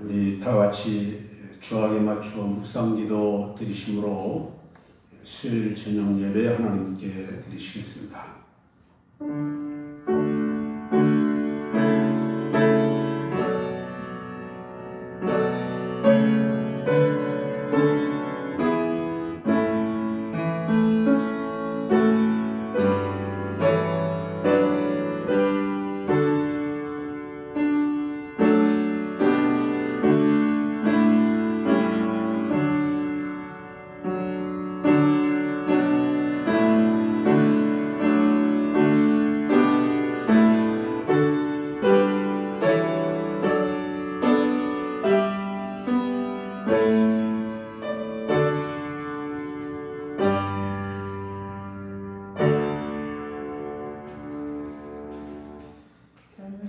우리 다 같이 주학에 맞추어 묵상기도 드리심으로 수요일 저녁 예배 하나님께 드리시겠습니다.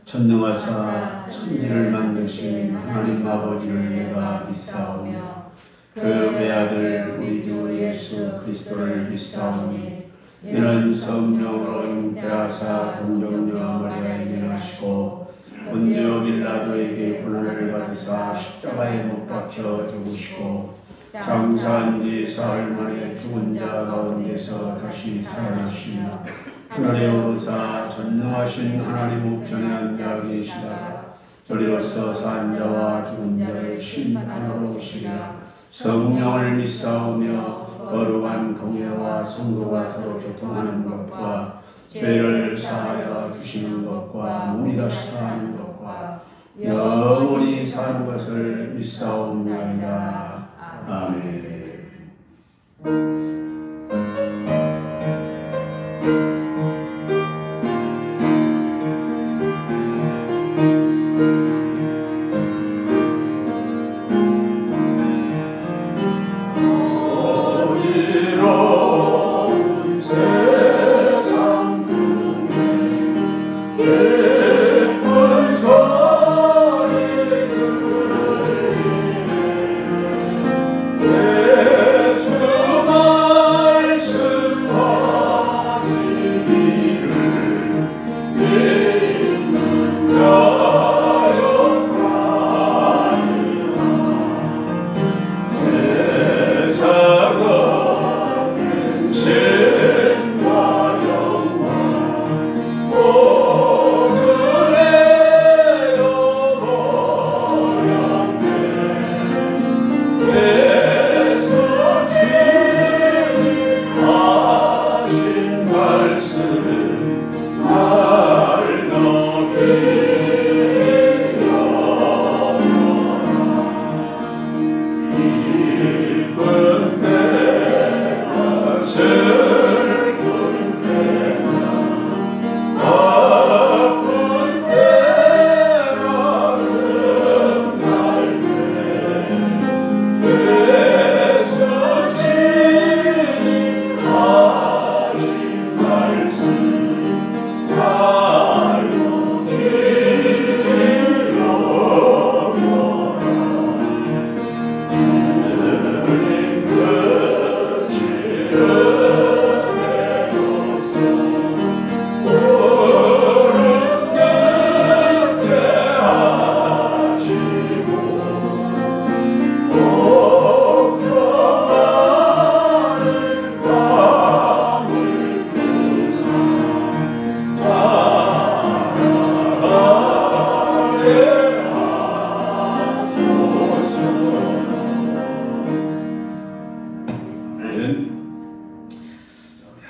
전능하사 천지를 만드신 하나님 아버지를 내가 믿사오며 그 외아들 우리 주 예수 그리스도를 믿사오니 이는 성령으로 잉태하사 동정녀 마리아에게 나시고 본디오 빌라도에게 고난을 받으사 십자가에 못 박혀 죽으시고 장사한 지 사흘 만에 죽은 자 가운데서 다시 살아나시며 하늘에 오르사 전능하신 하나님 우편에 앉아 계시다가 저리로서 산 자와 죽은 자를 심판하러 오시리라. 성령을 믿사오며 거룩한 공예와 성도가 서로 교통하는 것과 죄를 사하여 주시는 것과 몸이 다시 사는 것과 영원히 사는 것을 믿사옵나이다. 아멘.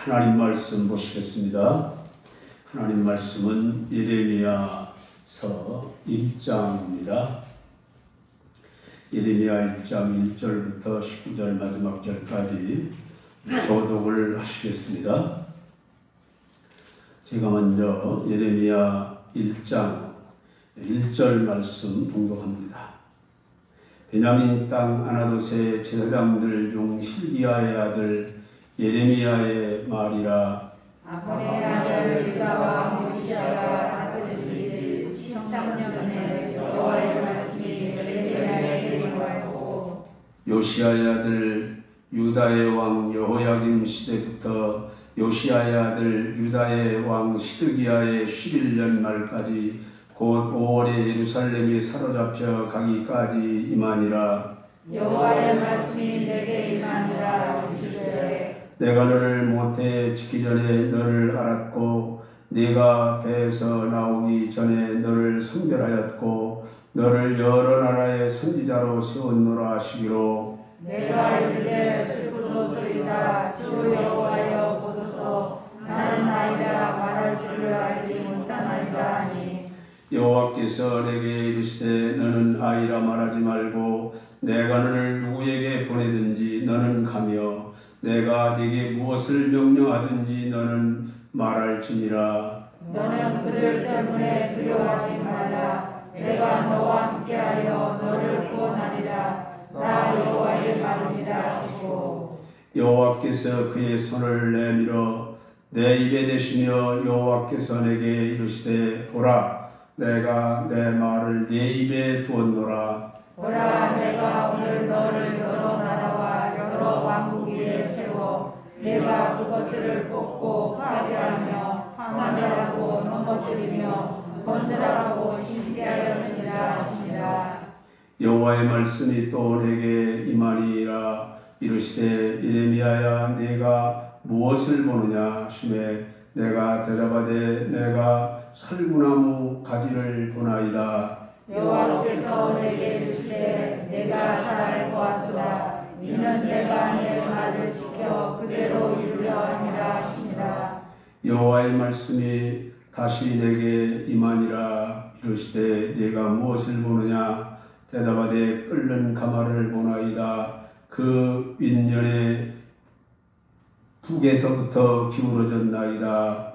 하나님 말씀 보시겠습니다. 하나님 말씀은 예레미야서 1장입니다. 예레미야 1장 1절부터 19절 마지막 절까지 교독을 하시겠습니다. 제가 먼저 예레미야 1장 1절 말씀 봉독합니다. 베냐민 땅 아나돗의 제사장들 중 hil기야의 아들 예레미야의 말이라. 아몬의 아들 유다와 요시야가 다스리기 13년에 여호와의 말씀이 예레미야에게 임하였고 요시야의 아들 유다의 왕 여호야김 시대부터 요시야의 아들 유다의 왕 시드기야의 11년 말까지 곧 5월에 예루살렘이 사로잡혀 가기까지 임하니라. 여호와의 말씀이 내게 임하니라. 이르시되 내가 너를 모태에 짓기 전에 너를 알았고 네가 배에서 나오기 전에 너를 선별하였고 너를 여러 나라의 선지자로 세웠노라 하시기로 내가 이르되 슬프도소이다. 주 여호와여 보소서. 나는 아이라 말할 줄을 알지 못하나이다 하니 여호와께서 내게 이르시되 너는 아이라 말하지 말고 내가 너를 누구에게 보내든지 너는 가며 내가 네게 무엇을 명령하든지 너는 말할지니라. 너는 그들 때문에 두려워하지 말라. 내가 너와 함께하여 너를 구원하리라. 나 여호와의 말이니라 하시고 여호와께서 그의 손을 내밀어 내 입에 대시며 여호와께서 내게 이르시되 보라 내가 내 말을 네 입에 두었노라. 보라 내가 오늘 너를 여러 나라와 여러 왕국 위에 세워 내가 그것들을 뽑고 파괴하며 파멸하고 넘어뜨리며 건설하고 심게 하였느니라 하시니라. 여호와의 말씀이 또 내게 임하니라. 이르시되 예레미야야 내가 무엇을 보느냐 하시매 내가 대답하되 내가 살구나무 가지를 보나이다. 여호와께서 내게 이르시되 내가 잘 보았도다. 이는 내가 내 말을 지켜 그대로 이루려 함이라 하시니라. 여호와의 말씀이 다시 내게 임하니라. 이르시되 내가 무엇을 보느냐 대답하되 끓는 가마를 보나이다. 그 윗면에 북에서부터 기울어졌나이다.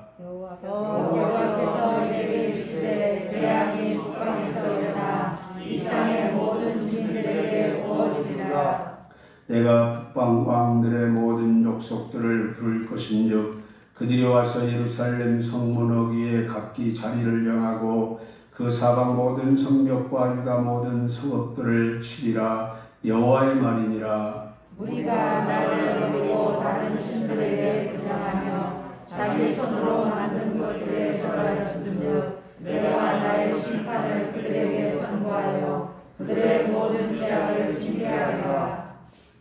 여호와께서 내게 이르시되 재앙이 북방에서 일어나 이 땅의 모든 주민들에게 부어지리라. 내가 북방 왕들의 모든 족속들을 부를 것인즉 그들이 와서 예루살렘 성문 어귀에 각기 자리를 정하고 그 사방 모든 성벽과 유다 모든 성읍들을 치리라. 여호와의 말이니라. 우리가 나를 버리고 다른 신들에게 분양하며 자기 손으로 만든 것들에 절하였은즉 내가 나의 심판을 그들에게 선고하여 그들의 모든 죄악을 징계하리라.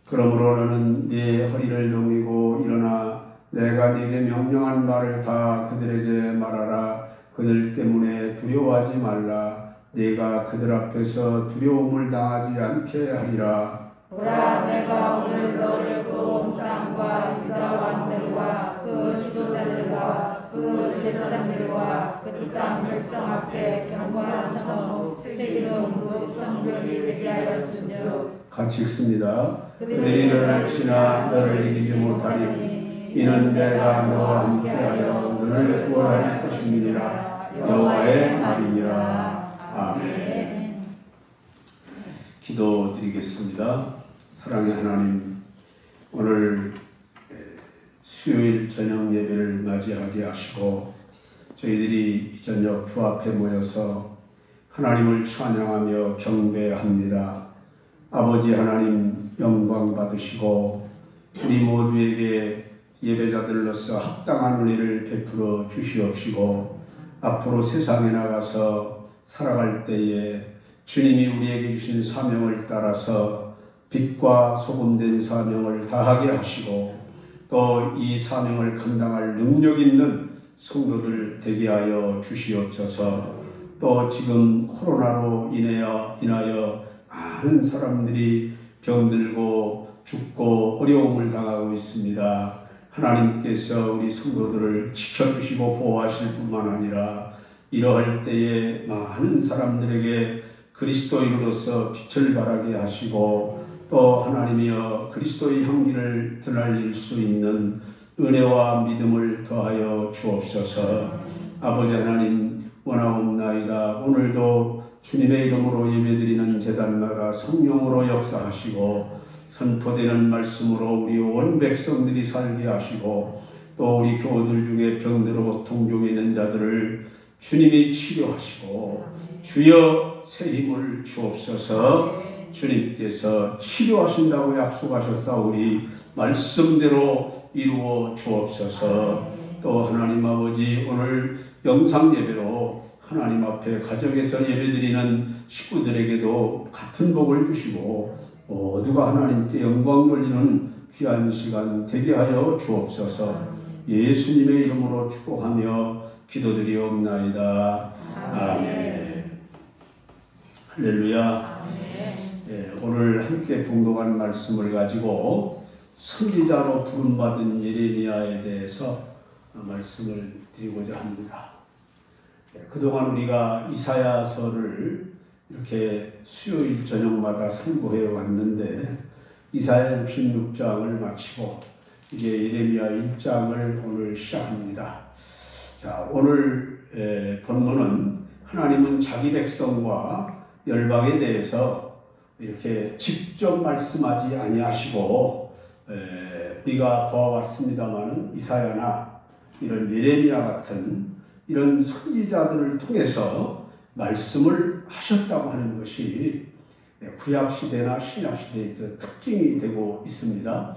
그러므로 너는 네 허리를 동이고 일어나 내가 네게 명령한 말을 다 그들에게 말하라. 그들 때문에 두려워하지 말라. 네가 그들 앞에서 두려움을 당하지 않게 하리라. 보라 내가 오늘 너를 그 온 땅과 유다 왕들과 그 지도자들과 그 제사장들과 그 땅 백성 앞에 견고한 성읍 새기름 그 성벽이 되게 하였은즉 같이 읽습니다. 그들이 너를 치나 너를 이기지 못하리니 이는 내가 너와 함께하여 너를 구원할 것임이니라. 여호와의 말이니라. 아멘. 기도드리겠습니다. 사랑의 하나님, 오늘 수요일 저녁 예배를 맞이하게 하시고 저희들이 이 저녁 주 앞에 모여서 하나님을 찬양하며 경배합니다. 아버지 하나님 영광 받으시고 우리 모두에게 예배자들로서 합당한 은혜를 베풀어 주시옵시고 앞으로 세상에 나가서 살아갈 때에 주님이 우리에게 주신 사명을 따라서 빛과 소금된 사명을 다하게 하시고 또 이 사명을 감당할 능력 있는 성도들 되게 하여 주시옵소서. 또 지금 코로나로 인하여 많은 사람들이 병들고 죽고 어려움을 당하고 있습니다. 하나님께서 우리 성도들을 지켜주시고 보호하실 뿐만 아니라 이러할 때에 많은 사람들에게 그리스도인으로서 빛을 발하게 하시고 또 하나님이여 그리스도의 향기를 드날릴 수 있는 은혜와 믿음을 더하여 주옵소서. 아버지 하나님 원하옵나이다. 오늘도 주님의 이름으로 예배드리는 제단마다 성령으로 역사하시고 선포되는 말씀으로 우리 온 백성들이 살게 하시고 또 우리 교우들 중에 병들어 고통 중에 있는 자들을 주님이 치료하시고 주여 새 힘을 주옵소서. 주님께서 치료하신다고 약속하셨사오니 말씀대로 이루어 주옵소서. 또 하나님 아버지 오늘 영상 예배로 하나님 앞에 가정에서 예배드리는 식구들에게도 같은 복을 주시고 모두가 하나님께 영광 돌리는 귀한 시간 되게 하여 주옵소서. 예수님의 이름으로 축복하며 기도드리옵나이다. 아멘. 할렐루야. 네, 오늘 함께 봉독한 말씀을 가지고 선지자로 부름받은 예레미야에 대해서 말씀을 드리고자 합니다. 그동안 우리가 이사야서를 이렇게 수요일 저녁마다 상고해 왔는데 이사야 66장을 마치고 이제 예레미야 1장을 오늘 시작합니다. 자, 오늘 본문은 하나님은 자기 백성과 열방에 대해서 이렇게 직접 말씀하지 아니하시고 우리가 보아왔습니다마는 이사야나 이런 예레미야 같은 이런 선지자들을 통해서 말씀을 하셨다고 하는 것이 구약시대나 신약시대에서 특징이 되고 있습니다.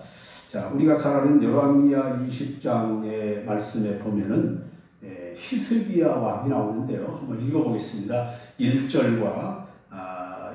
자, 우리가 잘 아는 열왕기하 20장의 말씀에 보면은 히스기야 왕이 나오는데요. 한번 읽어보겠습니다. 1절과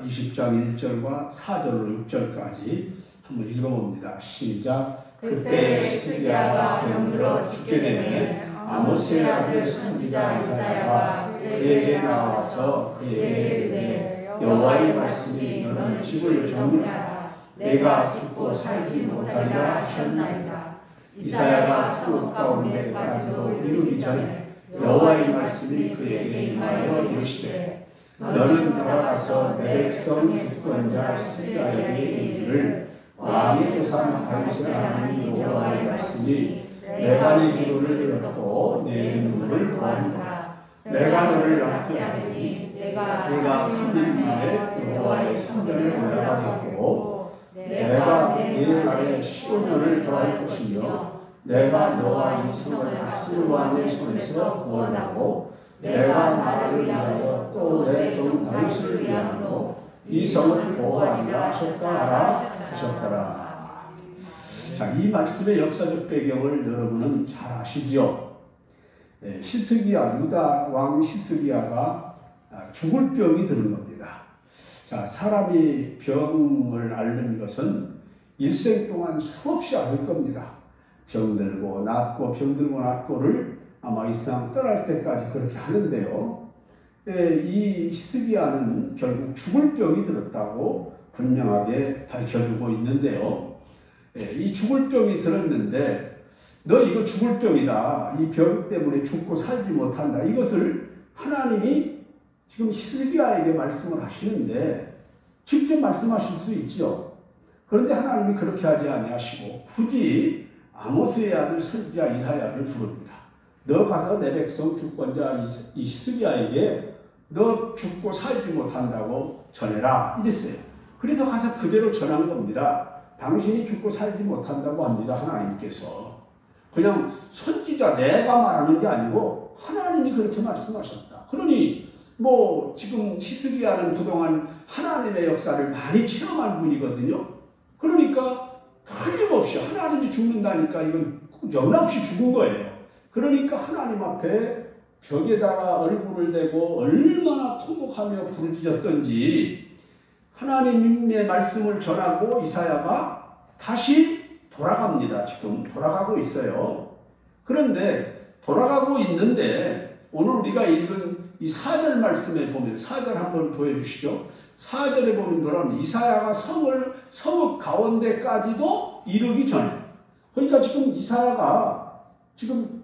20장 1절과 4절로 6절까지 한번 읽어봅니다. 시작. 그때 히스기야가 병들어 죽게 되매 아모스의 아들 선지자 이사야가 그에게 나와서 그에게 이르되 여호와의 말씀이 너는 집을 정리하라. 내가 죽고 살지 못하리라 하셨나이다. 이사야가 사뭇 가운데까지도 이르기 전에 여호와의 말씀이 그에게 임하여 이르시되 너는 돌아가서 내 백성 주권자 히스기야에게 이르기를 왕의 조상 다윗의 하나님 여호와의 말씀이 내가 네 기도를 들었고 내 눈물을 보았노라. 내가 너를 낫게 하리니 내가 3일 만에 여호와의 성전에 올라가겠고 내가 네 날에 15년을 더할 것이며 내가 너와 이 성을 아스르 왕의 손에서 구원하고 내가 나를 위하여 또 내 종 다윗을 위하여 이 성을 보호하리라 하셨더라. 자, 이 말씀의 역사적 배경을 여러분은 잘 아시죠? 히스기야, 유다 왕 히스기야가 죽을 병이 드는 겁니다. 자, 사람이 병을 앓는 것은 일생 동안 수없이 앓을 겁니다. 병들고 낫고 병들고 낫고를 아마 이 세상 떠날 때까지 그렇게 하는데요. 이 히스기야는 결국 죽을 병이 들었다고 분명하게 밝혀주고 있는데요. 이 죽을 병이 들었는데 너 이거 죽을 병이다. 이 병 때문에 죽고 살지 못한다. 이것을 하나님이 지금 히스기야에게 말씀을 하시는데 직접 말씀하실 수 있죠. 그런데 하나님이 그렇게 하지 아니하시고 굳이 아모스의 아들 선지자 이사야를 부릅니다. 너 가서 내 백성 주권자 이 히스기야에게 너 죽고 살지 못한다고 전해라 이랬어요. 그래서 가서 그대로 전한 겁니다. 당신이 죽고 살지 못한다고 합니다. 하나님께서. 그냥 선지자 내가 말하는 게 아니고 하나님이 그렇게 말씀하셨다. 그러니 뭐 지금 히스기야는 그동안 하나님의 역사를 많이 체험한 분이거든요. 그러니까 틀림없이 하나님이 죽는다니까 이건 영락없이 죽은 거예요. 그러니까 하나님 앞에 벽에다가 얼굴을 대고 얼마나 통곡하며 부르짖었던지 하나님의 말씀을 전하고 이사야가 다시 돌아갑니다. 지금 돌아가고 있어요. 그런데 돌아가고 있는데 오늘 우리가 읽은 이 4절 말씀에 보면 4절 한번 보여주시죠. 4절에 보면 그런 이사야가 성읍 가운데까지도 이르기 전에 그러니까 지금 이사야가 지금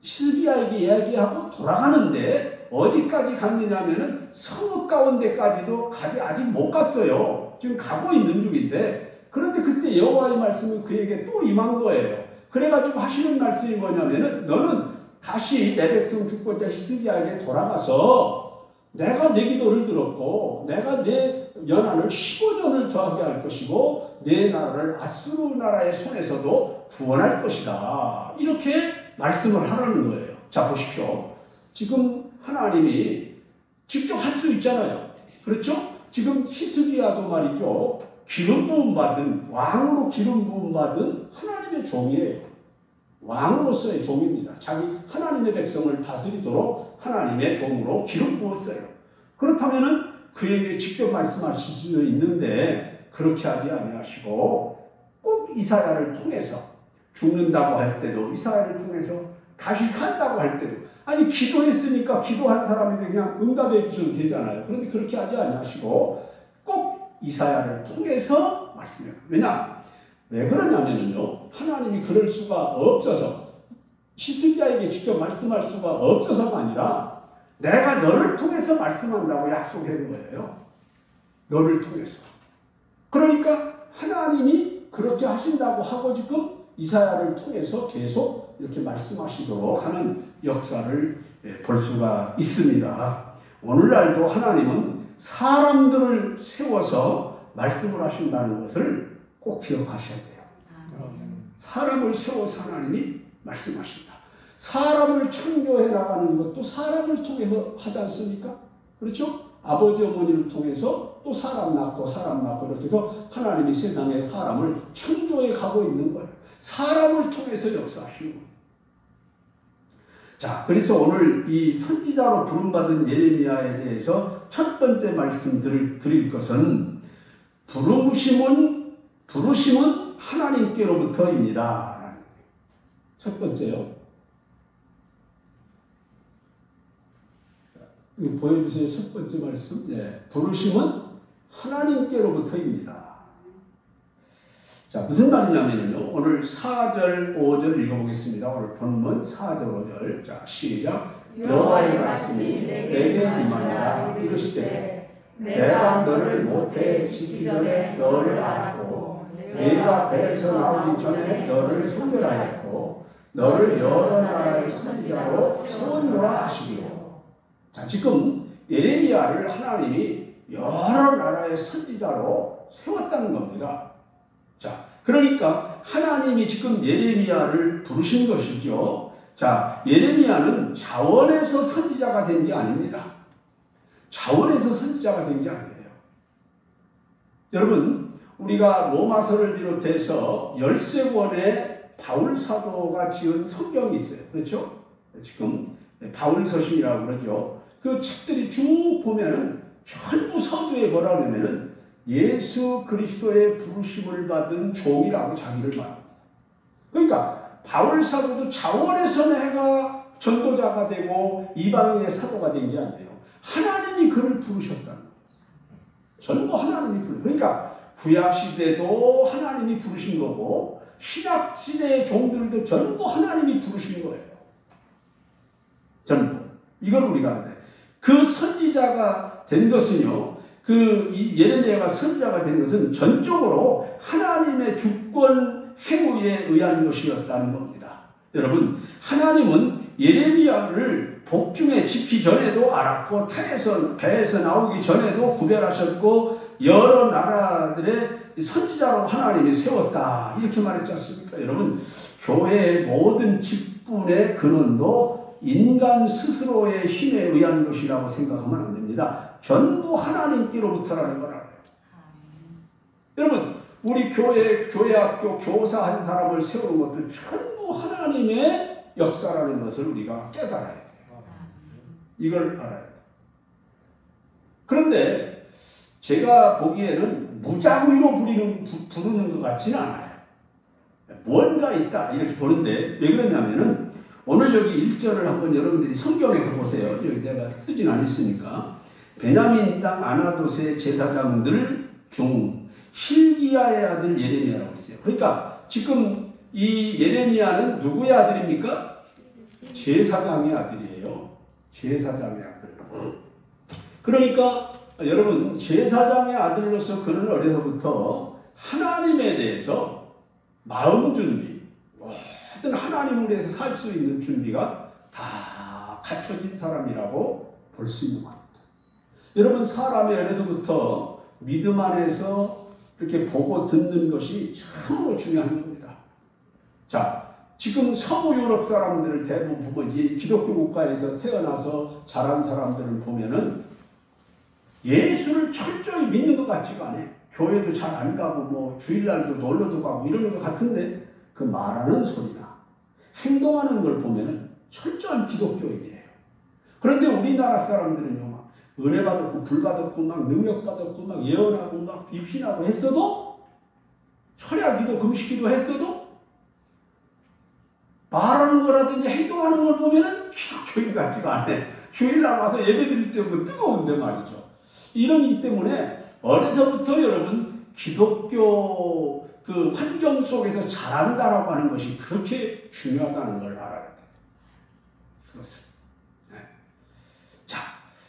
히스기야에게 이야기하고 돌아가는데 어디까지 갔느냐면은 성읍 가운데까지도 아직 못 갔어요. 지금 가고 있는 중인데 그런데 그때 여호와의 말씀이 그에게 또 임한 거예요. 그래가지고 하시는 말씀이 뭐냐면은 너는 다시 내 백성 주권자 히스기야에게 돌아가서 내가 내 기도를 들었고 내가 내 연한을 15년을 더하게 할 것이고 내 나라를 아수르 나라의 손에서도 구원할 것이다. 이렇게 말씀을 하라는 거예요. 자, 보십시오. 지금 하나님이 직접 할 수 있잖아요. 그렇죠? 지금 히스기야도 말이죠. 기름 부음 받은 왕으로 기름 부음 받은 하나님의 종이에요. 왕으로서의 종입니다. 자기 하나님의 백성을 다스리도록 하나님의 종으로 기름 부었어요. 그렇다면은 그에게 직접 말씀하실 수 있는데 그렇게 하지 아니하시고 꼭 이사야를 통해서 죽는다고 할 때도 이사야를 통해서 다시 산다고 할 때도 아니 기도했으니까 기도한 사람에게 그냥 응답해 주셔도 되잖아요. 그런데 그렇게 하지 아니하시고 꼭 이사야를 통해서 말씀해요. 왜냐? 왜 그러냐면요. 하나님이 그럴 수가 없어서 히스기야에게 직접 말씀할 수가 없어서가 아니라 내가 너를 통해서 말씀한다고 약속한 거예요. 너를 통해서. 그러니까 하나님이 그렇게 하신다고 하고 지금 이사야를 통해서 계속 이렇게 말씀하시도록 하는 역사를 볼 수가 있습니다. 오늘날도 하나님은 사람들을 세워서 말씀을 하신다는 것을 꼭 기억하셔야 돼요. 사람을 세워서 하나님이 말씀하신다. 사람을 창조해 나가는 것도 사람을 통해서 하지 않습니까? 그렇죠? 아버지 어머니를 통해서 또 사람 낳고 이렇게 해서 하나님이 세상에 사람을 창조해 가고 있는 거예요. 사람을 통해서 역사하시는 거예요. 자, 그래서 오늘 이 선지자로 부름받은 예레미야에 대해서 첫 번째 말씀 드릴 것은 부르심은 하나님께로부터입니다. 첫 번째요. 이거 보여주세요. 첫 번째 말씀. 예, 부르심은 하나님께로부터입니다. 자, 무슨 말이냐면요. 오늘 4절, 5절 읽어보겠습니다. 오늘 본문 4절, 5절. 자, 시작. 여호와의 말씀이 내게 임하니라 이르시되 내가 너를 모태에 짓기 전에 너를 알았고 네가 배에서 나오기 전에 너를 선별하였고 너를 여러 나라의 선지자로 세웠노라 하시리요. 자, 지금 예레미야를 하나님이 여러 나라의 선지자로 세웠다는 겁니다. 자, 그러니까 하나님이 지금 예레미야를 부르신 것이죠. 자, 예레미야는 자원에서 선지자가 된 게 아닙니다. 자원에서 선지자가 된 게 아니에요. 여러분, 우리가 로마서를 비롯해서 13권의 바울 사도가 지은 성경이 있어요. 그렇죠? 지금 바울서신이라고 그러죠. 그 책들이 쭉 보면은 전부 서두에 뭐라 그러면은 예수 그리스도의 부르심을 받은 종이라고 자기를 말합니다. 그러니까 바울 사도도 자원에서 내가 전도자가 되고 이방인의 사도가 된 게 아니에요. 하나님이 그를 부르셨다는 거예요. 전부 하나님이 부르셨어요. 그러니까 구약 시대도 하나님이 부르신 거고 신약 시대의 종들도 전부 하나님이 부르신 거예요. 전부. 이걸 우리가 알아야 돼요. 그 선지자가 된 것은요. 이 예레미야가 선지자가 된 것은 전적으로 하나님의 주권 행위에 의한 것이었다는 겁니다. 여러분, 하나님은 예레미야를 복중에 짓기 전에도 알았고 배에서 나오기 전에도 구별하셨고 여러 나라들의 선지자로 하나님이 세웠다 이렇게 말했지 않습니까? 여러분, 교회의 모든 직분의 근원도 인간 스스로의 힘에 의한 것이라고 생각하면 안 됩니다. 전부 하나님께로부터라는 걸 알아요. 여러분, 우리 교회학교 교사 한 사람을 세우는 것도 전부 하나님의 역사라는 것을 우리가 깨달아야 돼요. 이걸 알아야 돼요. 그런데 제가 보기에는 무작위로 부르는 것 같지는 않아요. 뭔가 있다 이렇게 보는데 왜 그러냐면은 오늘 여기 1절을 한번 여러분들이 성경에서 보세요. 여기 내가 쓰진 않았으니까. 베냐민 땅 아나돗의 제사장들 중 hil기야의 아들 예레미야라고 했어요. 그러니까 지금 이 예레미야는 누구의 아들입니까? 제사장의 아들이에요. 제사장의 아들. 그러니까 여러분, 제사장의 아들로서 그는 어려서부터 하나님에 대해서 마음 준비, 하여튼 하나님을 위해서 살 수 있는 준비가 다 갖춰진 사람이라고 볼 수 있는 겁니다. 여러분, 사람의 어려서부터 믿음 안에서 이렇게 보고 듣는 것이 참으로 중요한 겁니다. 자, 지금 서구 유럽 사람들을 대부분 보면 기독교 국가에서 태어나서 자란 사람들을 보면은 예수를 철저히 믿는 것 같지가 않아요. 교회도 잘 안 가고 뭐 주일날도 놀러도 가고 이러는 것 같은데 그 말하는 소리나 행동하는 걸 보면은 철저한 기독교인이에요. 그런데 우리나라 사람들은요, 막 은혜 받았고 불 받았고 막 능력 받았고 막 예언하고 막 입신하고 했어도, 철야기도 금식기도 했어도 말하는 거라든지 행동하는 걸 보면은 기독교인 같지가 않아. 주일날 와서 예배 드릴 때 보면 뜨거운데 말이죠. 이러기 때문에 어려서부터 여러분 기독교 그 환경 속에서 자란다라고 하는 것이 그렇게 중요하다는 걸 알아야 돼요. 그렇습니다. 네. 자,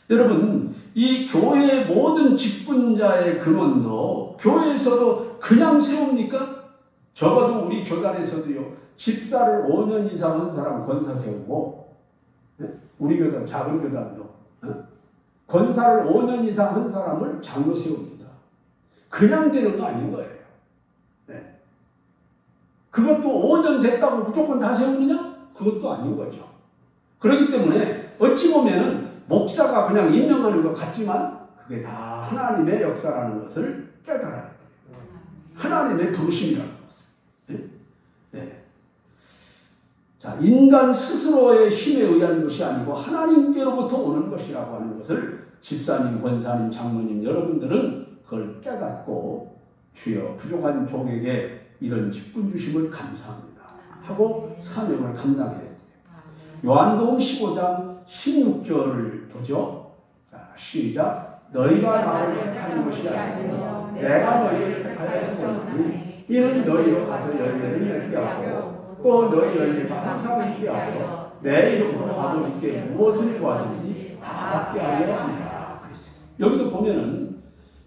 여러분, 이 교회의 모든 직분자의 근원도 교회에서도 그냥 세웁니까? 적어도 우리 교단에서도요, 집사를 5년 이상 한 사람 권사 세우고, 우리 교단, 작은 교단도 권사를 5년 이상 한 사람을 장로 세웁니다. 그냥 되는 거 아닌 거예요. 네. 그것도 5년 됐다고 무조건 다 세우느냐? 그것도 아닌 거죠. 그렇기 때문에 어찌 보면은 목사가 그냥 임명하는 것 같지만 그게 다 하나님의 역사라는 것을 깨달아야 돼요. 하나님의 부르심이라는 것을. 네? 네. 자, 인간 스스로의 힘에 의한 것이 아니고 하나님께로부터 오는 것이라고 하는 것을 집사님, 권사님, 장로님 여러분들은 그걸 깨닫고 주여 부족한 종에게 이런 직분 주심을 감사합니다 하고 사명을 감당해야 돼요. 요한복음 15장 16절을 보죠. 자, 시작. 너희가 나를 택하는 것이 아니고 내가 너희를 택하여 세웠으니 이는 너희로 가서 열매를 맺게 하고 또 너희 열매가 항상 있게 하고 내 이름으로 아버지께 무엇을 구하든지 다 받게 하려 합니다. 그랬어요. 여기도 보면은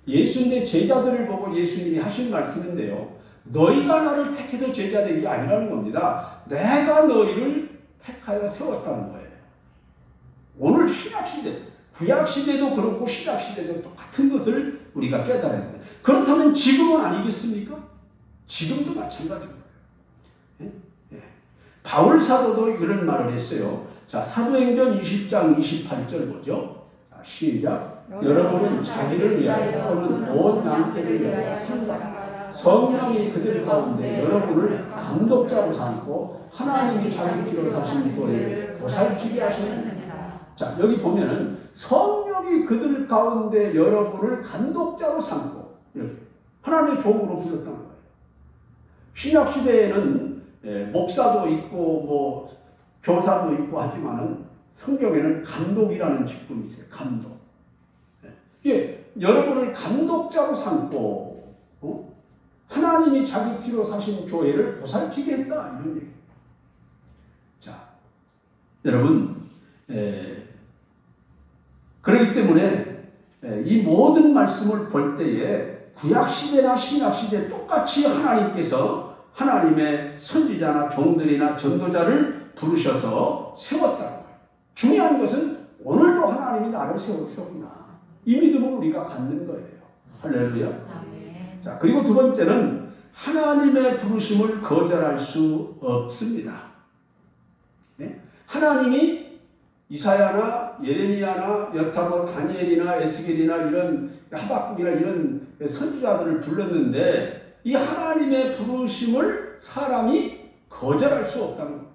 예수님의 제자들을 보고 예수님이 하신 말씀인데요. 너희가 나를 택해서 제자 된 게 아니라는 겁니다. 내가 너희를 택하여 세웠다는 거예요. 오늘 신약시대, 구약시대도 그렇고 신약시대도 똑같은 것을 우리가 깨달아야 됩니다. 그렇다면 지금은 아니겠습니까? 지금도 마찬가지입니다. 바울 사도도 이런 말을 했어요. 자, 사도행전 20장 28절 보죠. 자, 시작. 여러분은 자기를 위하여 또는 온 양떼를 위하여 산다. 성령이 그들 가운데 여러분을 감독자로 삼고 하나님이 자기 피로 사신 교회를 보살피게 하시느니라. 자, 여기 보면은 성령이 그들 가운데 여러분을 감독자로 삼고 이렇게 하나님의 종으로 불렀다는 거예요. 신약 시대에는 목사도 있고 뭐 교사도 있고 하지만은 성경에는 감독이라는 직분이 있어요. 감독. 예, 여러분을 감독자로 삼고 하나님이 자기 피로 사신 교회를 보살피게 했다 이런 얘기예요. 자, 여러분, 그렇기 때문에 이 모든 말씀을 볼 때에 구약 시대나 신약 시대 똑같이 하나님께서 하나님의 선지자나 종들이나 전도자를 부르셔서 세웠다는 거예요. 중요한 것은 오늘도 하나님이 나를 세우셨구나. 이 믿음을 우리가 갖는 거예요. 할렐루야. 자, 그리고 두 번째는 하나님의 부르심을 거절할 수 없습니다. 네? 하나님이 이사야나 예레미야나 여타고 다니엘이나 에스겔이나 이런 하박국이나 이런 선지자들을 불렀는데 이 하나님의 부르심을 사람이 거절할 수 없다는 겁니다.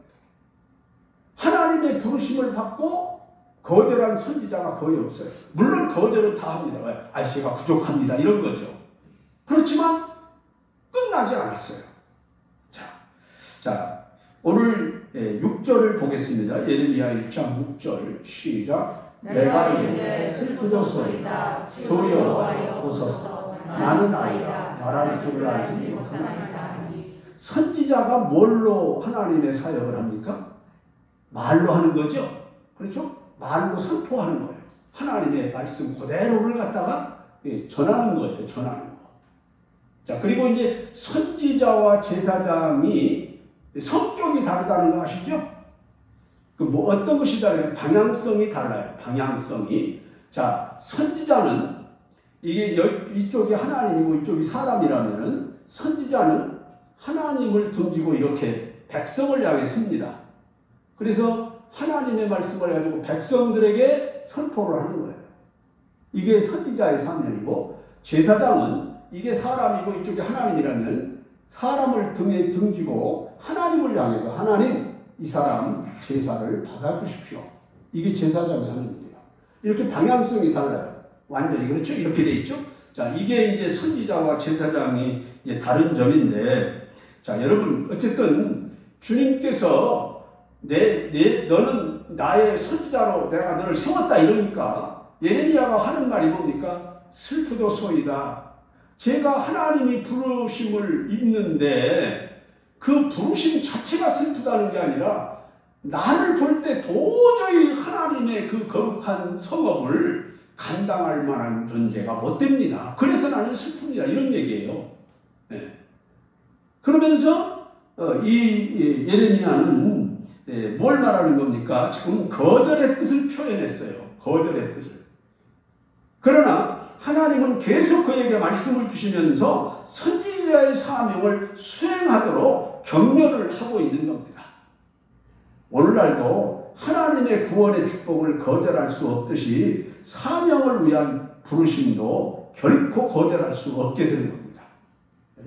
하나님의 부르심을 받고 거절한 선지자가 거의 없어요. 물론 거절은 다 합니다. 왜? 제가 부족합니다. 이런 거죠. 그렇지만 끝나지 않았어요. 자, 오늘 6절을 보겠습니다. 예레미야 1장 6절 시작. 내가 이르되 슬프도소이다. 주여 여호와여 보소서. 나는 아이라 말할 줄을 알지 못하나이다. 선지자가 뭘로 하나님의 사역을 합니까? 말로 하는 거죠. 그렇죠? 말로 선포하는 거예요. 하나님의 말씀 그대로를 갖다가 전하는 거예요. 전하는 거. 자, 그리고 이제 선지자와 제사장이 성격이 다르다는 거 아시죠? 그 뭐 어떤 것이 다르냐? 방향성이 달라요. 방향성이. 자, 선지자는 이게 이쪽이 하나님이고 이쪽이 사람이라면은 선지자는 하나님을 던지고 이렇게 백성을 향해 씁니다. 그래서 하나님의 말씀을 가지고 백성들에게 선포를 하는 거예요. 이게 선지자의 사명이고 제사장은 이게 사람이고 이쪽이 하나님이라면 사람을 등에 등지고 하나님을 향해서 하나님 이 사람 제사를 받아주십시오. 이게 제사장이 하는 일이에요. 이렇게 방향성이 달라요. 완전히 그렇죠? 이렇게 돼 있죠? 자, 이게 이제 선지자와 제사장이 이제 다른 점인데, 자, 여러분 어쨌든 주님께서 너는 나의 선지자로 내가 너를 세웠다 이러니까 예레미야가 하는 말이 뭡니까? 슬프도소이다. 제가 하나님이 부르심을 입는데 그 부르심 자체가 슬프다는 게 아니라 나를 볼 때 도저히 하나님의 그 거룩한 성업을 감당할 만한 존재가 못 됩니다. 그래서 나는 슬픕니다. 이런 얘기예요. 네. 그러면서 이 예레미야는 뭘 말하는 겁니까? 지금 거절의 뜻을 표현했어요. 거절의 뜻을. 그러나 하나님은 계속 그에게 말씀을 주시면서 선지자의 사명을 수행하도록 격려를 하고 있는 겁니다. 오늘날도 하나님의 구원의 축복을 거절할 수 없듯이 사명을 위한 부르심도 결코 거절할 수 없게 되는 겁니다.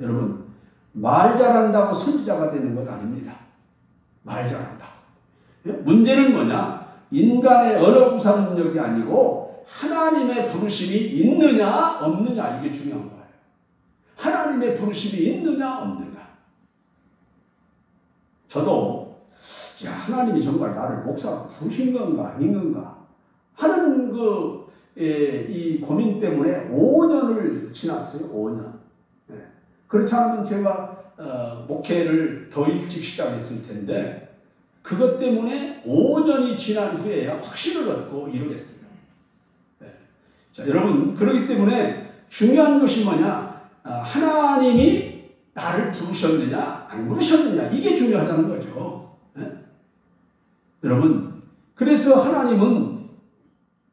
여러분, 말 잘한다고 선지자가 되는 것 아닙니다. 말 잘한다고. 문제는 뭐냐? 인간의 언어 구사 능력이 아니고 하나님의 부르심이 있느냐 없느냐, 이게 중요한 거예요. 하나님의 부르심이 있느냐 없느냐. 저도 하나님이 정말 나를 목사로 부르신 건가 아닌 건가 하는 이 고민 때문에 5년을 지났어요. 5년. 그렇지 않으면 제가 목회를 더 일찍 시작했을 텐데 그것 때문에 5년이 지난 후에야 확신을 얻고 이루겠어요. 자, 여러분, 그렇기 때문에 중요한 것이 뭐냐? 하나님이 나를 부르셨느냐 안 부르셨느냐, 이게 중요하다는 거죠. 여러분, 그래서 하나님은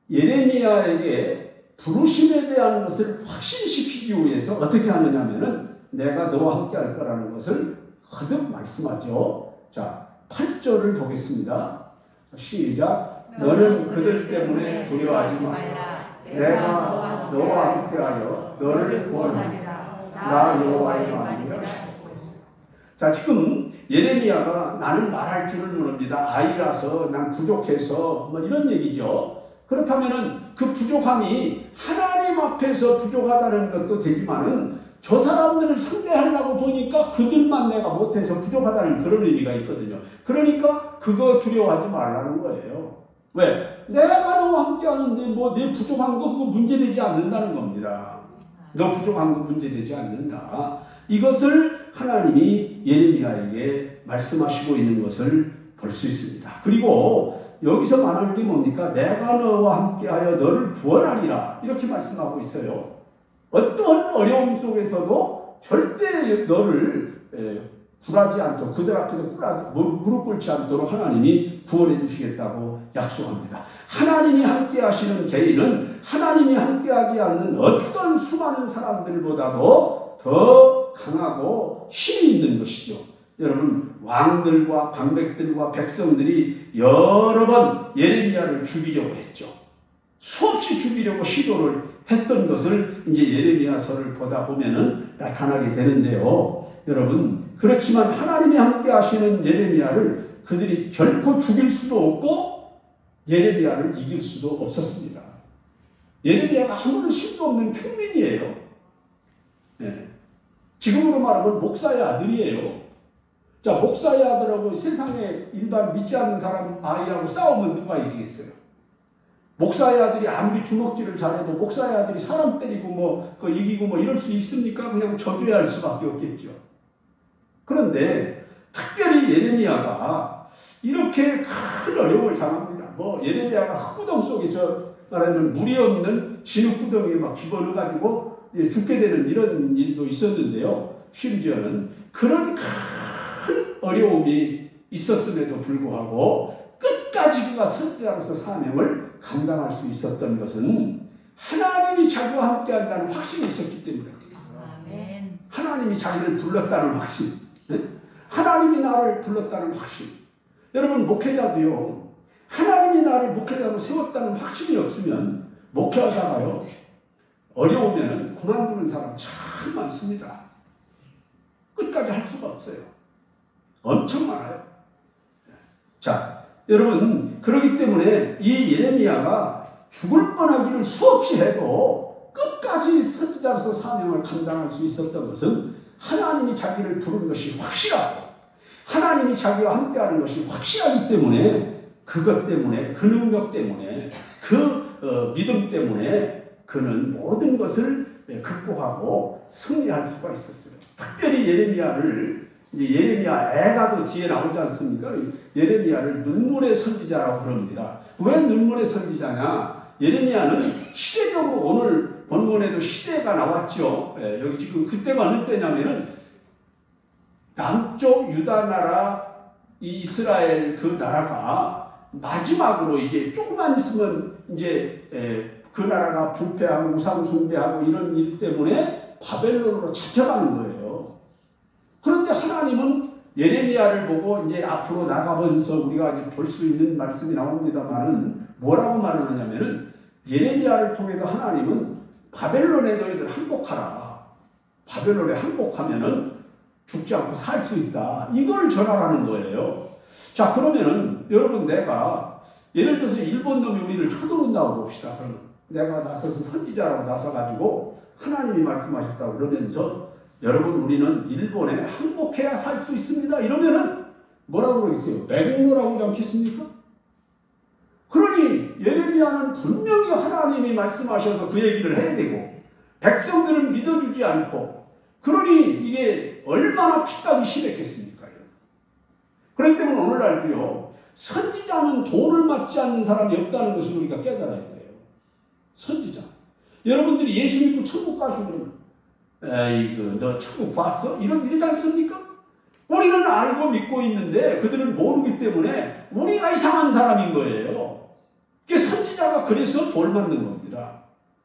예레미야에게 부르심에 대한 것을 확신시키기 위해서 어떻게 하느냐면은 내가 너와 함께 할 거라는 것을 거듭 말씀하죠. 자, 8절을 보겠습니다. 시작. 너는 그들 때문에 두려워하지 말라. 내가 너와 함께하여 너를 구원하리라. 나 여호와의 말이라. 자, 지금 예레미야가 나는 말할 줄을 모릅니다. 아이라서 난 부족해서 뭐 이런 얘기죠. 그렇다면은 그 부족함이 하나님 앞에서 부족하다는 것도 되지만은 저 사람들을 상대하려고 보니까 그들만 내가 못해서 부족하다는 그런 의미가 있거든요. 그러니까 그거 두려워하지 말라는 거예요. 왜? 내가 너와 함께 하는데 뭐 내 부족한 거 그거 문제되지 않는다는 겁니다. 너 부족한 거 문제되지 않는다. 이것을 하나님이 예레미야에게 말씀하시고 있는 것을 볼 수 있습니다. 그리고 여기서 말하는 게 뭡니까? 내가 너와 함께하여 너를 구원하리라, 이렇게 말씀하고 있어요. 어떤 어려움 속에서도 절대 너를 굴하지 않도록, 그들 앞에서 무릎 꿇지 않도록 하나님이 구원해 주시겠다고 약속합니다. 하나님이 함께 하시는 개인은 하나님이 함께 하지 않는 어떤 수많은 사람들보다도 더 강하고 힘이 있는 것이죠. 여러분, 왕들과 방백들과 백성들이 여러 번 예레미야를 죽이려고 했죠. 수없이 죽이려고 시도를 했던 것을 이제 예레미야서를 보다 보면은 나타나게 되는데요. 여러분, 그렇지만 하나님이 함께 하시는 예레미야를 그들이 결코 죽일 수도 없고 예레미야를 이길 수도 없었습니다. 예레미야가 아무런 힘도 없는 평민이에요. 네. 지금으로 말하면 목사의 아들이에요. 자, 목사의 아들하고 세상에 일반 믿지 않는 사람 아이하고 싸우면 누가 이기겠어요? 목사의 아들이 아무리 주먹질을 잘해도 목사의 아들이 사람 때리고 이기고 이럴 수 있습니까? 그냥 저주할 수밖에 없겠죠. 그런데 특별히 예레미야가 이렇게 큰 어려움을 당합니다. 예레미야가 흙구덩 속에 말하면 물이 없는 진흙구덩이에 막 집어넣어가지고 죽게 되는 이런 일도 있었는데요. 심지어는 그런 큰 어려움이 있었음에도 불구하고 끝까지 그가 선지자로서 사명을 감당할 수 있었던 것은 하나님이 자기와 함께 한다는 확신이 있었기 때문입니다. 하나님이 자기를 불렀다는 확신, 하나님이 나를 불렀다는 확신. 여러분, 목회자도요, 하나님이 나를 목회자로 세웠다는 확신이 없으면 목회하다가요 어려우면 그만두는 사람 참 많습니다. 끝까지 할 수가 없어요. 엄청 많아요. 자, 여러분, 그렇기 때문에 이 예레미야가 죽을 뻔하기를 수없이 해도 끝까지 선지자로서 사명을 감당할 수 있었던 것은 하나님이 자기를 부른 것이 확실하고 하나님이 자기와 함께하는 것이 확실하기 때문에 그것 때문에 그 능력 때문에 그 믿음 때문에 그는 모든 것을 극복하고 승리할 수가 있었어요. 특별히 예레미야 애가도 뒤에 나오지 않습니까? 예레미야를 눈물의 선지자라고 부릅니다. 왜 눈물의 선지자냐? 예레미야는 시대적으로 오늘 본문에도 시대가 나왔죠. 여기 지금 그때가 어느 때냐면은 남쪽 유다 나라 이스라엘 그 나라가 마지막으로 이제 조금만 있으면 이제 그 나라가 부패하고 우상 숭배하고 이런 일 때문에 바벨론으로 잡혀가는 거예요. 그런데 하나님은 예레미야를 보고 이제 앞으로 나가면서 우리가 이제 볼 수 있는 말씀이 나옵니다만은 뭐라고 말을 하냐면은 예레미야를 통해서 하나님은 바벨론에 너희들 항복하라. 바벨론에 항복하면은 죽지 않고 살 수 있다. 이걸 전하라는 거예요. 자, 그러면은 여러분 내가 예를 들어서 일본 놈이 우리를 쳐들어온다고 봅시다. 그러면 내가 나서서 선지자라고 나서가지고 하나님이 말씀하셨다고 그러면서 여러분 우리는 일본에 항복해야 살 수 있습니다. 이러면은 뭐라고 그러겠어요? 맹로라고 하지 않겠습니까? 그러니 예레미야는 분명히 하나님이 말씀하셔서 그 얘기를 해야 되고 백성들은 믿어주지 않고 그러니 이게 얼마나 핍박이 심했겠습니까? 그렇기 때문에 오늘날도요 선지자는 돌을 맞지 않는 사람이 없다는 것을 우리가 깨달아야 돼요. 선지자. 여러분들이 예수 믿고 천국 가시면 에이그 너 천국 봤어? 이러지 않습니까? 우리는 알고 믿고 있는데 그들은 모르기 때문에 우리가 이상한 사람인 거예요. 선지자가 그래서 돌 맞는 겁니다.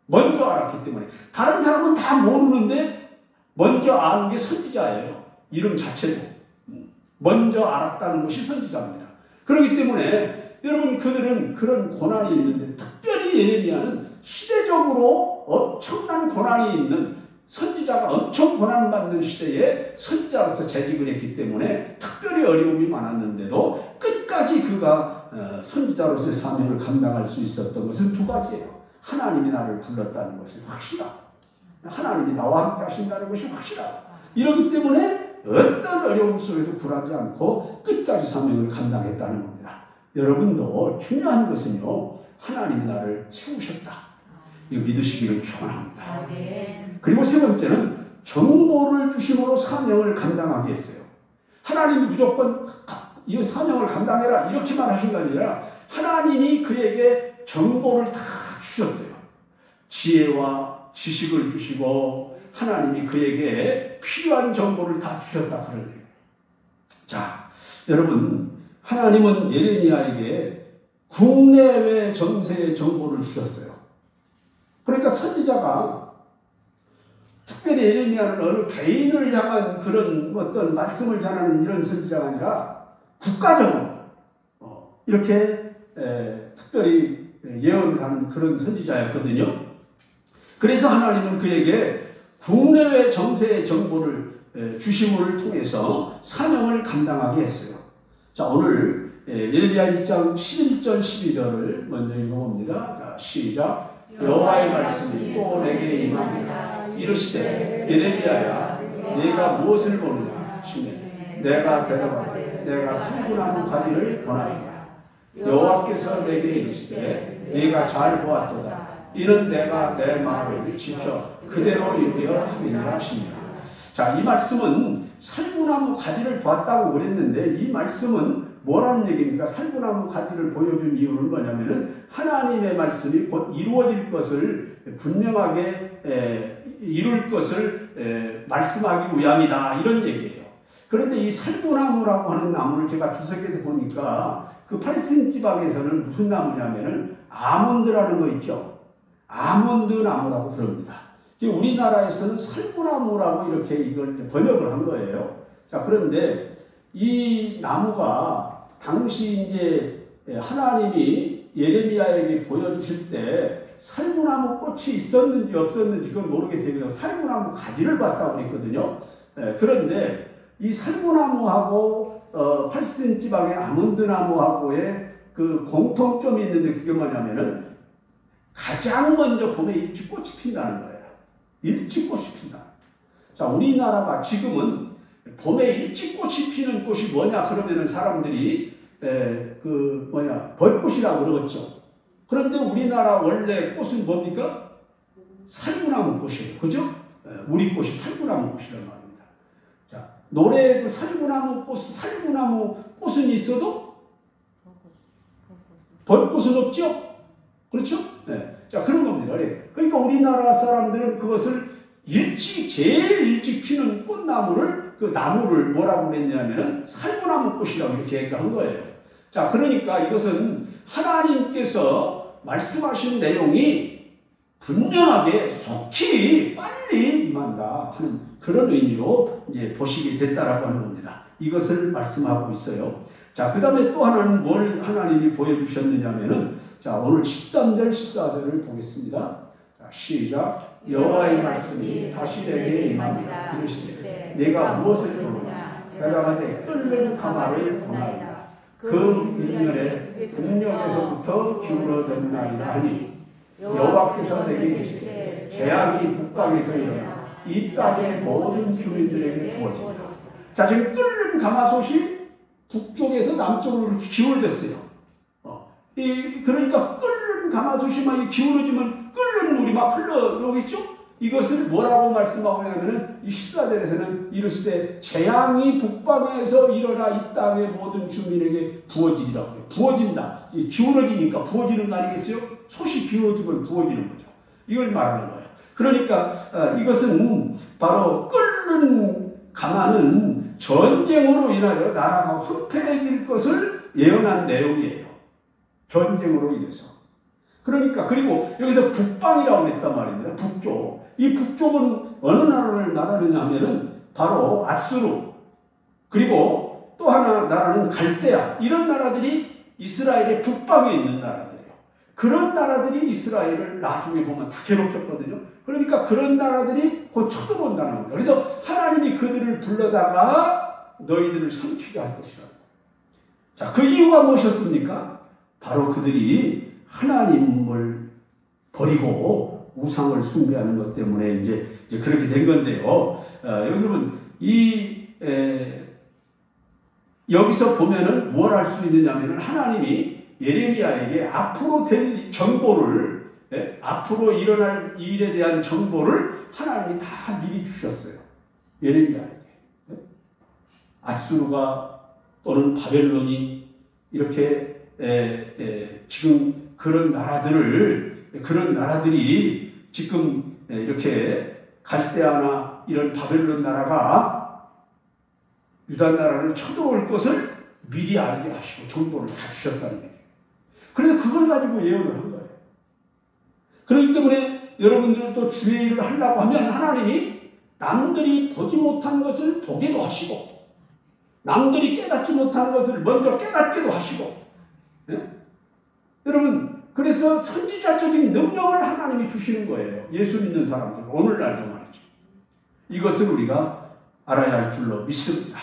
먼저 알았기 때문에. 다른 사람은 다 모르는데 먼저 아는 게 선지자예요. 이름 자체도. 먼저 알았다는 것이 선지자입니다. 그렇기 때문에 여러분 그들은 그런 고난이 있는데 특별히 예레미야는 시대적으로 엄청난 고난이 있는 선지자가 엄청 고난받는 시대에 선지자로서 재직을 했기 때문에 특별히 어려움이 많았는데도 끝까지 그가 선지자로서의 사명을 감당할 수 있었던 것은 두 가지예요. 하나님이 나를 불렀다는 것이 확실하고 하나님이 나와 함께 하신다는 것이 확실하고 이렇기 때문에 어떤 어려움 속에도 굴하지 않고 끝까지 사명을 감당했다는 겁니다. 여러분도 중요한 것은요. 하나님이 나를 세우셨다. 이거 믿으시기를 축원합니다. 그리고 세 번째는 정보를 주심으로 사명을 감당하게 했어요. 하나님이 무조건 이 사명을 감당해라 이렇게만 하신 게 아니라 하나님이 그에게 정보를 다 주셨어요. 지혜와 지식을 주시고 하나님이 그에게 필요한 정보를 다 주셨다 그러네요. 자, 여러분 하나님은 예레미야에게 국내외 정세의 정보를 주셨어요. 그러니까 선지자가 특별히 예레미야는 어느 개인을 향한 그런 어떤 말씀을 전하는 이런 선지자가 아니라 국가적으로 이렇게 특별히 예언을 하는 그런 선지자였거든요. 그래서 하나님은 그에게 국내외 정세의 정보를 주심을 통해서 사명을 감당하게 했어요. 자, 오늘 예레미야 1장 11절 12절을 먼저 읽어봅니다. 자, 시작. 여호와의 말씀이 또 내게 임하니라. 이르시되 예레미야야 네가 무엇을 보느냐 하시매 내가 대답하되 내가 살구나무 가지를 보나이다. 여호와께서 내게 이르시되 네가 잘 보았도다. 이는 내가 내 말을 지켜 그대로 이루려 함이라 하시니라. 자, 이 말씀은 살구나무 가지를 보았다고 그랬는데 이 말씀은 뭐라는 얘기입니까? 살구나무 가지를 보여준 이유는 뭐냐면은 하나님의 말씀이 곧 이루어질 것을 분명하게 이룰 것을 말씀하기 위함이다 이런 얘기예요. 그런데 이 살구나무라고 하는 나무를 제가 주석에서 보니까 그 팔스틴 지방에서는 무슨 나무냐면은 아몬드라는 거 있죠. 아몬드 나무라고 부릅니다. 우리나라에서는 살구나무라고 이렇게 이걸 번역을 한 거예요. 자, 그런데 이 나무가 당시 이제 하나님이 예레미야에게 보여주실 때 살구나무 꽃이 있었는지 없었는지 그건 모르겠어요. 살구나무 가지를 봤다고 했거든요. 그런데 이 살구나무하고 팔스틴 지방의 아몬드 나무하고의 그 공통점이 있는데 그게 뭐냐면은 가장 먼저 봄에 일찍 꽃이 핀다는 거예요. 일찍 꽃이 핀다. 자, 우리나라가 지금은 봄에 일찍 꽃이 피는 꽃이 뭐냐 그러면은 사람들이 벌꽃이라고 그러겠죠. 그런데 우리나라 원래 꽃은 뭡니까? 살구나무 꽃이에요. 그죠? 우리 꽃이 살구나무 꽃이란 말입니다. 자, 노래에도 살구나무 꽃은 있어도 벌꽃은 없죠? 그렇죠? 네. 자, 그런 겁니다. 그러니까 우리나라 사람들은 그것을 제일 일찍 피는 꽃나무를, 그 나무를 뭐라고 그랬냐면은 살구나무 꽃이라고 이렇게 얘기한 거예요. 자, 그러니까 이것은 하나님께서 말씀하신 내용이 분명하게 속히 빨리 임한다 하는 그런 의미로 이제 보시게 됐다라고 하는 겁니다. 이것을 말씀하고 있어요. 자, 그 다음에 또 하나는 뭘 하나님이 보여주셨느냐면은, 자, 오늘 13절, 14절을 보겠습니다. 자, 시작. 여호와의 말씀이 다시 내게 임하니라. 이르시되 내가 무엇을 보느냐? 대답하되 끓는 가마를 보나이다. 그 일면에 북녘에서부터 기울어졌나이다 하니 여호와께서 내게 이르시되 재앙이 북방에서 일어나 이 땅의 모든 주민들에게 부어진다. 자, 지금 끓는 가마솥이 북쪽에서 남쪽으로 이렇게 기울어졌어요. 그러니까 끓는 가마솥이 막 기울어지면 끓는 물이 막 흘러들어오겠죠? 이것을 뭐라고 말씀하고 있냐면은 이 14절에서는 이르시되 재앙이 북방에서 일어나 이 땅의 모든 주민에게 부어지리라 그래요. 부어진다. 기울어지니까 부어지는 거 아니겠어요? 솥이 기울어지면 부어지는 거죠. 이걸 말하는 거예요. 그러니까 이것은 바로 끓는 가마는 전쟁으로 인하여 나라가 황폐해질 것을 예언한 내용이에요. 전쟁으로 인해서. 그러니까 그리고 여기서 북방이라고 했단 말입니다. 북쪽. 이 북쪽은 어느 나라를 말하느냐 하면은 바로 아수르, 그리고 또 하나 나라는 갈대아, 이런 나라들이 이스라엘의 북방에 있는 나라들이에요. 그런 나라들이 이스라엘을 나중에 보면 다 괴롭혔거든요. 그러니까 그런 나라들이 곧 쳐들어온다는 겁니다. 그래서 하나님이 그들을 불러다가 너희들을 삼키게 할 것이다. 자, 그 이유가 무엇이었습니까? 바로 그들이 하나님을 버리고 우상을 숭배하는 것 때문에 이제 그렇게 된 건데요. 여러분, 여기서 보면은 뭘 할 수 있느냐면은 하나님이 예레미야에게 앞으로 될 정보를, 앞으로 일어날 일에 대한 정보를 하나님이 다 미리 주셨어요. 예레미야에게. 아수르가 또는 바벨론이 이렇게 지금 그런 나라들이 지금 이렇게 갈대아나 이런 바벨론 나라가 유다 나라를 쳐들어올 것을 미리 알게 하시고 정보를 다 주셨다는 얘기예요. 그래서 그걸 가지고 예언을 한 거예요. 그렇기 때문에 여러분들도 주의 일을 하려고 하면 하나님이 남들이 보지 못한 것을 보게도 하시고 남들이 깨닫지 못한 것을 먼저 깨닫기도 하시고, 여러분, 그래서 선지자적인 능력을 하나님이 주시는 거예요. 예수 믿는 사람들, 오늘날도 말이죠. 이것을 우리가 알아야 할 줄로 믿습니다.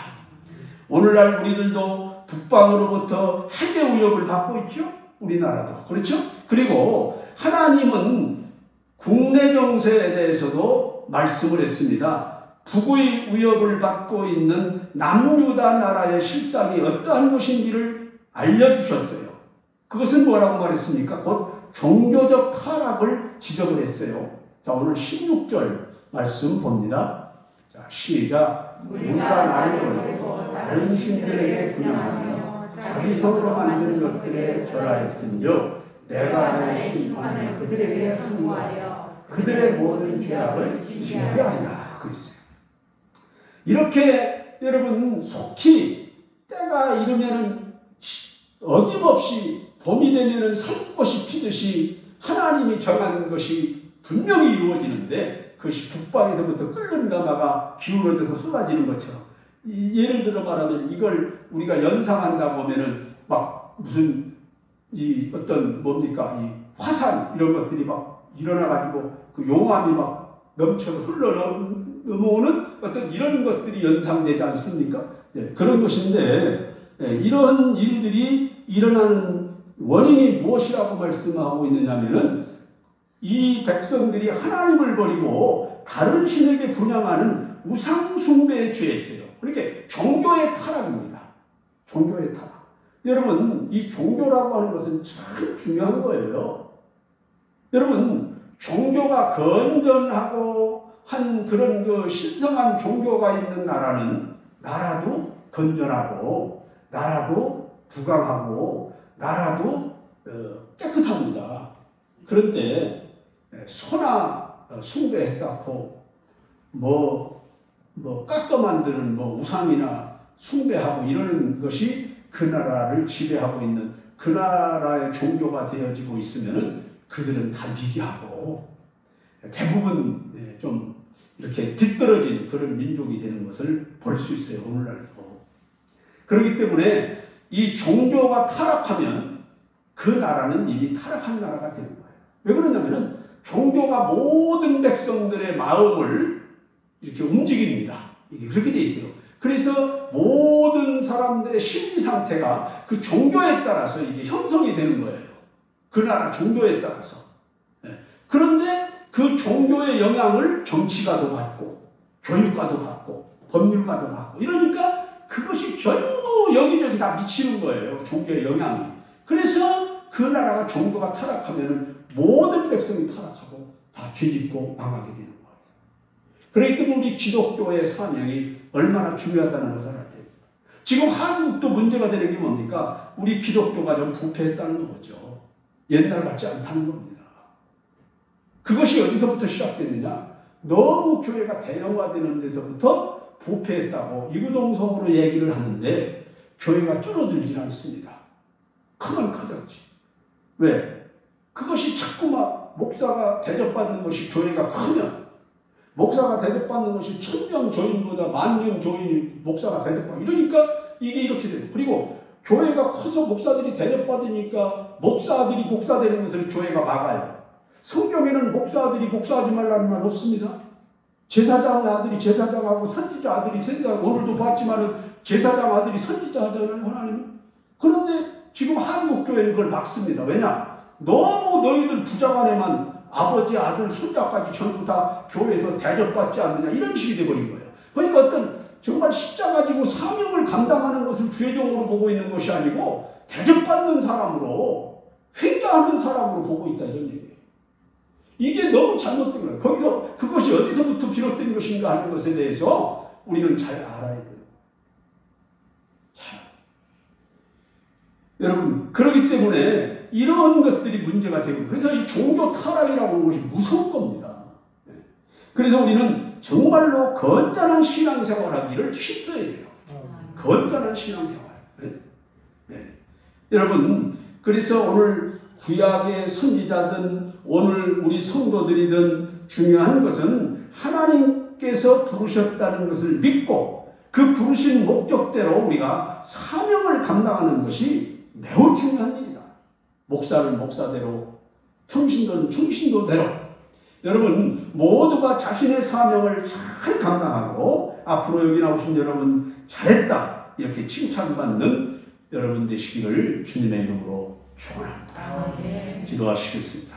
오늘날 우리들도 북방으로부터 핵의 위협을 받고 있죠. 우리나라도. 그렇죠? 그리고 하나님은 국내 정세에 대해서도 말씀을 했습니다. 북의 위협을 받고 있는 남유다 나라의 실상이 어떠한 것인지를 알려주셨어요. 그것은 뭐라고 말했습니까? 곧 종교적 타락을 지적을 했어요. 자, 오늘 16절 말씀 봅니다. 자, 시작. 우리가 나를 버리고 다른 신들에게 분양하며 자기 손으로 만든 것들에 절하였은즉 내가 나의 심판을 그들에게 선고하여 그들의 모든 죄악을 징계하리라. 그랬어요. 이렇게 여러분 속히 때가 이르면은 어김없이 봄이 되면은 산꽃이 피듯이 하나님이 정한 것이 분명히 이루어지는데 그것이 북방에서부터 끓는 가마가 기울어져서 쏟아지는 것처럼, 예를 들어 말하면 이걸 우리가 연상한다 보면은 막 무슨 어떤 뭡니까 화산 이런 것들이 막 일어나가지고 그 용암이 막 넘쳐서 넘어오는 어떤 이런 것들이 연상되지 않습니까? 그런 것인데 이런 일들이 일어나는 원인이 무엇이라고 말씀하고 있느냐면은 이 백성들이 하나님을 버리고 다른 신에게 분향하는 우상 숭배의 죄였어요. 그러니까 종교의 타락입니다. 종교의 타락. 여러분, 이 종교라고 하는 것은 참 중요한 거예요. 여러분, 종교가 건전하고 한 그런 그 신성한 종교가 있는 나라도 건전하고 나라도 부강하고 나라도 깨끗합니다. 그런데 소나 숭배해서 깎아 만드는 우상이나 숭배하고 이러는 것이 그 나라를 지배하고 있는 그 나라의 종교가 되어지고 있으면은 그들은 다 미개하고 대부분 좀 이렇게 뒤떨어진 그런 민족이 되는 것을 볼 수 있어요. 오늘날도. 그렇기 때문에 이 종교가 타락하면 그 나라는 이미 타락한 나라가 되는 거예요. 왜 그러냐면은 종교가 모든 백성들의 마음을 이렇게 움직입니다. 이게 그렇게 돼 있어요. 그래서 모든 사람들의 심리 상태가 그 종교에 따라서 이게 형성이 되는 거예요. 그 나라 종교에 따라서. 그런데 그 종교의 영향을 정치가도 받고 교육가도 받고 법률가도 받고 이러니까 그것이 전부 여기저기 다 미치는 거예요. 종교의 영향이. 그래서 그 나라가 종교가 타락하면 모든 백성이 타락하고 다 뒤집고 망하게 되는 거예요. 그렇기 때문에 우리 기독교의 사명이 얼마나 중요하다는 것을 알아야 됩니다. 지금 한국도 문제가 되는 게 뭡니까? 우리 기독교가 좀 부패했다는 거죠. 옛날 같지 않다는 겁니다. 그것이 어디서부터 시작됐느냐? 너무 교회가 대형화되는 데서부터 부패했다고 이구동성으로 얘기를 하는데 교회가 줄어들질 않습니다. 크면 커졌지. 왜? 그것이 자꾸만 목사가 대접받는 것이 교회가 크면 목사가 대접받는 것이 1000명 조인보다 10,000명 조인이 목사가 대접받고 이러니까 이게 이렇게 돼요. 그리고 교회가 커서 목사들이 대접받으니까 목사들이 목사되는 것을 교회가 막아요. 성경에는 목사들이 목사하지 말라는 말 없습니다. 제사장 아들이 제사장하고 선지자 아들이 선지자하고 오늘도 봤지만은 제사장 아들이 선지자 하잖아요. 하나님은. 그런데 지금 한국교회는 그걸 막습니다. 왜냐? 너무 너희들 부자간에만 아버지, 아들, 손자까지 전부 다 교회에서 대접받지 않느냐 이런 식이 돼버린 거예요. 그러니까 어떤 정말 십자가 지고 사명을 감당하는 것을 죄종으로 보고 있는 것이 아니고 대접받는 사람으로 횡재하는 사람으로 보고 있다 이런 얘기예요. 이게 너무 잘못된 거예요. 거기서 그것이 어디서부터 비롯된 것인가 하는 것에 대해서 우리는 잘 알아야 돼요. 여러분, 그렇기 때문에 이런 것들이 문제가 되고 그래서 이 종교 타락이라고 하는 것이 무서운 겁니다. 그래서 우리는 정말로 건전한 신앙생활하기를 힘써야 돼요. 건전한 신앙생활. 여러분, 그래서 오늘 구약의 선지자든 오늘 우리 성도들이든 중요한 것은 하나님께서 부르셨다는 것을 믿고 그 부르신 목적대로 우리가 사명을 감당하는 것이 매우 중요한 일이다. 목사는 목사대로, 평신도는 평신도대로. 여러분 모두가 자신의 사명을 잘 감당하고 앞으로 여기 나오신 여러분 잘했다 이렇게 칭찬받는 여러분 되시기를 주님의 이름으로 축원합니다. 기도하시겠습니다.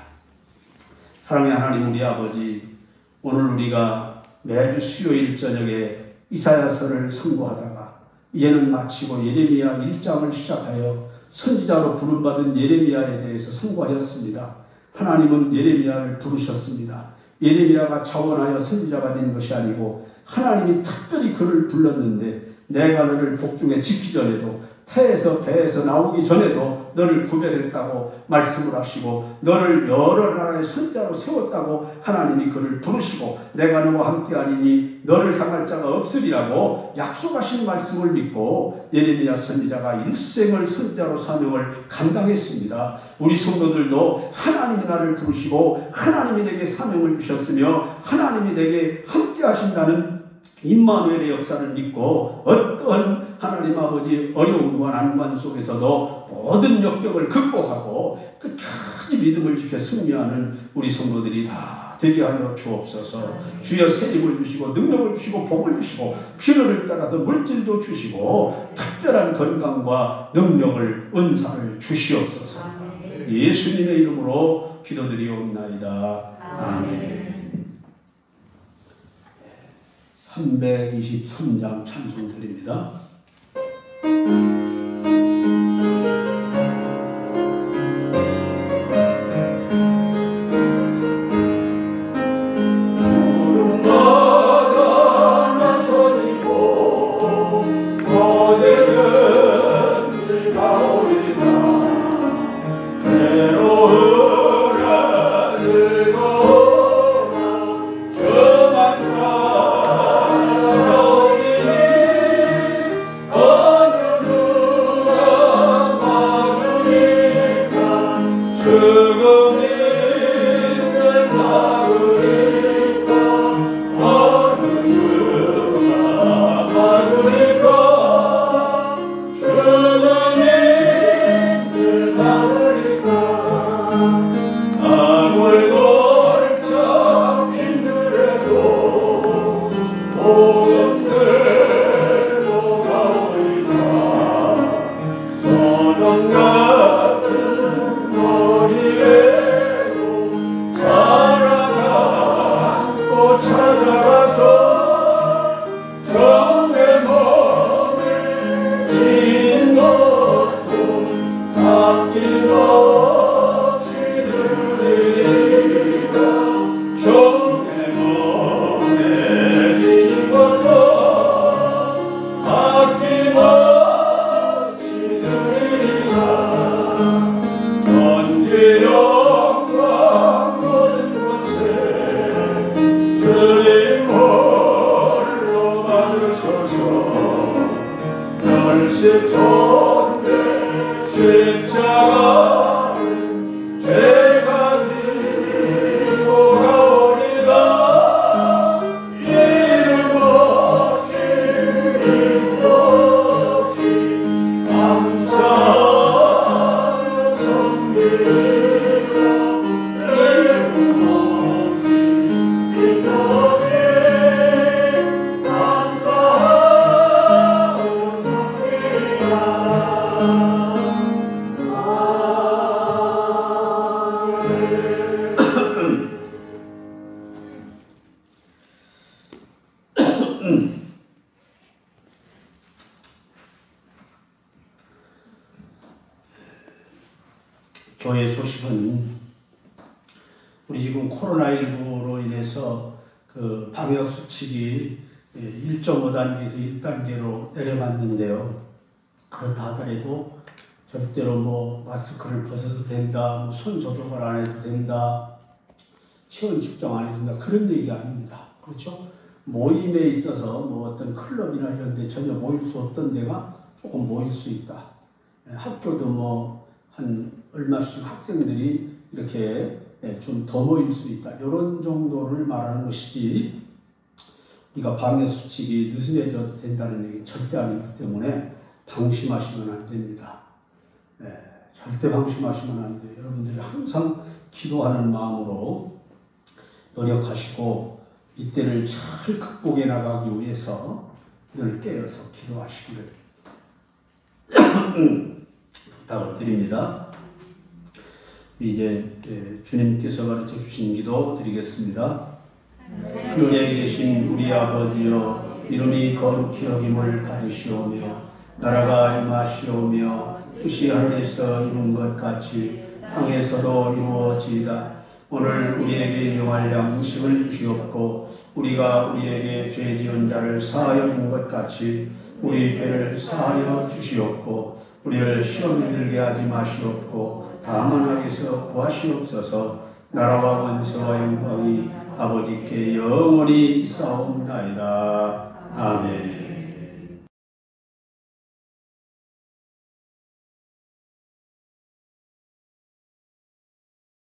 사랑의 하나님 우리 아버지, 오늘 우리가 매주 수요일 저녁에 이사야서를 선고하다가 이제는 마치고 예레미야 1장을 시작하여 선지자로 부름받은 예레미야에 대해서 선고하였습니다. 하나님은 예레미야를 부르셨습니다. 예레미야가 자원하여 선지자가 된 것이 아니고 하나님이 특별히 그를 불렀는데 내가 너를 복중에 짓기 전에도 태에서 배에서 나오기 전에도 너를 구별했다고 말씀을 하시고 너를 여러 나라의 선지자로 세웠다고 하나님이 그를 부르시고 내가 너와 함께하리니 너를 당할 자가 없으리라고 약속하신 말씀을 믿고 예레미야 선지자가 일생을 선지자로 사명을 감당했습니다. 우리 성도들도 하나님이 나를 부르시고 하나님이 내게 사명을 주셨으며 하나님이 내게 함께하신다는 임마누엘의 역사를 믿고 어떤 하나님 아버지 어려움과 난관 속에서도 모든 역경을 극복하고 끝까지 믿음을 지켜 승리하는 우리 성도들이 다 되게 하여 주옵소서. 주여 세림을 주시고 능력을 주시고 복을 주시고 필요를 따라서 물질도 주시고 특별한 건강과 능력을 은사를 주시옵소서. 예수님의 이름으로 기도드리옵나이다. 아멘. 323장 찬송 드립니다. 교회 소식은 우리 지금 코로나19로 인해서 그 방역 수칙이 1.5단계에서 1단계로 내려갔는데요. 그렇다 하더라도 절대로 뭐 마스크를 벗어도 된다, 손 소독을 안 해도 된다, 체온 측정 안 해도 된다, 그런 얘기 아닙니다. 그렇죠? 모임에 있어서 뭐 어떤 클럽이나 이런 데 전혀 모일 수 없던 데가 조금 모일 수 있다. 학교도 뭐 한 얼마씩 학생들이 이렇게 좀 더 모일 수 있다. 이런 정도를 말하는 것이지 우리가 방역 수칙이 느슨해져도 된다는 얘기는 절대 아니기 때문에 방심하시면 안 됩니다. 절대 방심하시면 안 돼요. 여러분들이 항상 기도하는 마음으로 노력하시고 이때를 잘 극복해 나가기 위해서 늘 깨어서 기도하시기를 부탁을 드립니다. 이제 주님께서 가르쳐 주신 기도 드리겠습니다. 하늘에 계신 우리 아버지여, 이름이 거룩히 여김을 받으시오며 나라가 임하시오며 뜻이 하늘에서 이룬 것 같이 땅에서도 이루어지이다. 오늘 우리에게 일용할 양식을 주시옵고 우리가 우리에게 죄 지은 자를 사하여 준 것 같이 우리 죄를 사하여 주시옵고 우리를 시험에 들게 하지 마시옵고 다만 악에서 구하시옵소서. 나라와 권세와 영광이 아버지께 영원히 있사옵나이다. 아멘.